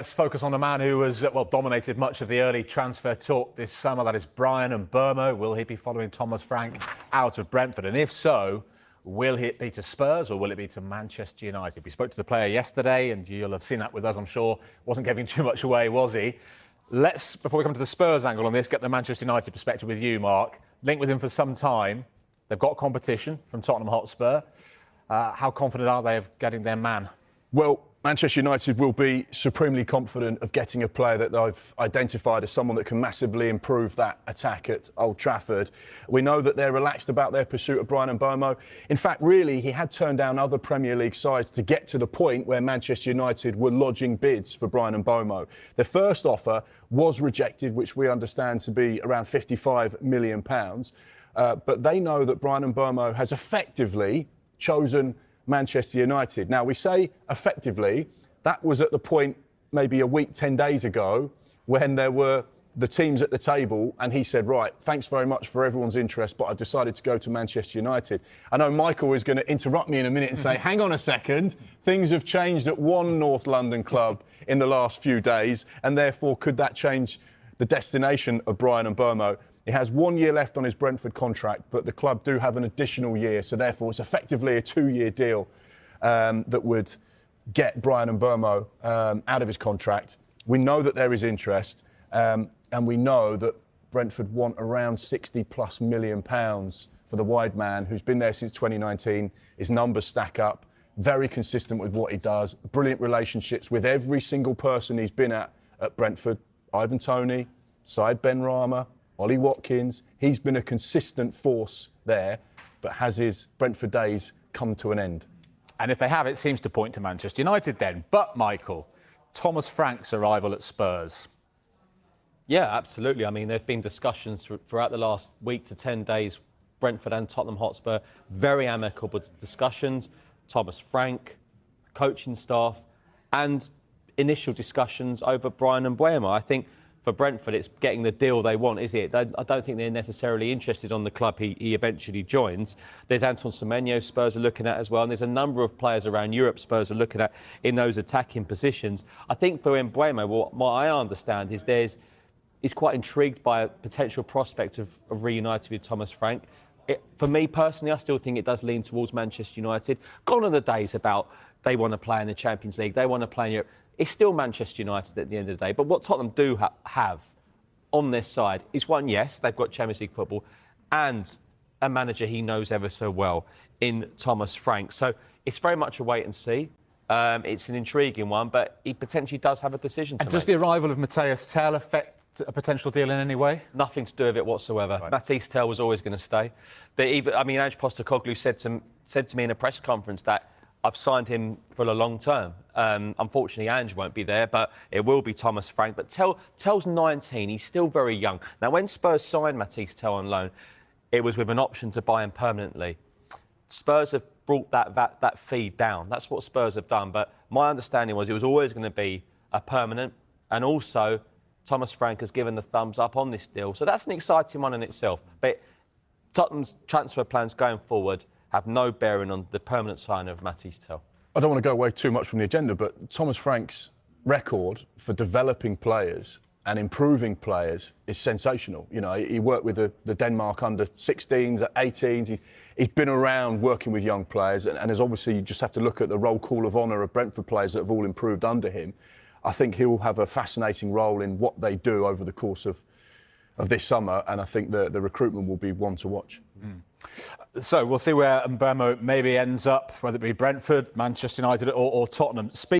Let's focus on the man who has dominated much of the early transfer talk this summer. That is Bryan Mbeumo. Will he be following Thomas Frank out of Brentford? And if so, will it be to Spurs or will it be to Manchester United? We spoke to the player yesterday, and you'll have seen that with us, I'm sure. Wasn't giving too much away, was he? Let's, before we come to the Spurs angle on this, get the Manchester United perspective with you, Mark. Linked with him for some time. They've got competition from Tottenham Hotspur. How confident are they of getting their man? Well, Manchester United will be supremely confident of getting a player that they've identified as someone that can massively improve that attack at Old Trafford. We know that they're relaxed about their pursuit of Bryan Mbeumo. In fact, really, he had turned down other Premier League sides to get to the point where Manchester United were lodging bids for Bryan Mbeumo. Their first offer was rejected, which we understand to be around £55 million. But they know that Bryan Mbeumo has effectively chosen Manchester United. Now, we say effectively, that was at the point maybe a week, 10 days ago, when there were the teams at the table and he said, right, thanks very much for everyone's interest, but I've decided to go to Manchester United. I know Michael is going to interrupt me in a minute and say, hang on a second, things have changed at one North London club in the last few days, and therefore could that change the destination of Bryan Mbeumo? He has 1 year left on his Brentford contract, but the club do have an additional year, so therefore it's effectively a 2-year deal that would get Bryan Mbeumo out of his contract. We know that there is interest, and we know that Brentford want around £60+ million for the wide man who's been there since 2019. His numbers stack up, very consistent with what he does, brilliant relationships with every single person he's been at Brentford. Ivan Toney, Said Benrahma, Ollie Watkins. He's been a consistent force there, but has his Brentford days come to an end? And if they have, it seems to point to Manchester United then. But, Michael, Thomas Frank's arrival at Spurs. Yeah, absolutely. I mean, there have been discussions throughout the last week to 10 days, Brentford and Tottenham Hotspur, very amicable discussions. Thomas Frank, coaching staff, and initial discussions over Bryan Mbeumo. I think for Brentford, it's getting the deal they want, is it? I don't think they're necessarily interested on the club he eventually joins. There's Anton Semenyo Spurs are looking at as well, and there's a number of players around Europe Spurs are looking at in those attacking positions. I think for Mbeumo, what I understand is he's quite intrigued by a potential prospect of reuniting with Thomas Frank. For me personally, I still think it does lean towards Manchester United. Gone are the days about they want to play in the Champions League, they want to play in Europe. It's still Manchester United at the end of the day. But what Tottenham do have on their side is one, yes, they've got Champions League football and a manager he knows ever so well in Thomas Frank. So it's very much a wait and see. It's an intriguing one, but he potentially does have a decision to make. Does the arrival of Matthias Tel affect a potential deal in any way? Nothing to do with it whatsoever. Right. Matthias Tel was always going to stay. Ange Postecoglou said to me in a press conference that I've signed him for the long term. Unfortunately, Ange won't be there, but it will be Thomas Frank. But Tel's 19, he's still very young. Now, when Spurs signed Matthias Tel on loan, it was with an option to buy him permanently. Spurs have brought that fee down. That's what Spurs have done. But my understanding was it was always going to be a permanent. And also, Thomas Frank has given the thumbs up on this deal. So that's an exciting one in itself. But Tottenham's transfer plans going forward have no bearing on the permanent signing of Matthias Tel. I don't want to go away too much from the agenda, but Thomas Frank's record for developing players and improving players is sensational. You know, he worked with the Denmark under-16s, 18s. He's been around working with young players, and as obviously you just have to look at the roll call of honour of Brentford players that have all improved under him. I think he'll have a fascinating role in what they do over the course of this summer, and I think the recruitment will be one to watch. So we'll see where Mbeumo maybe ends up, whether it be Brentford, Manchester United or Tottenham.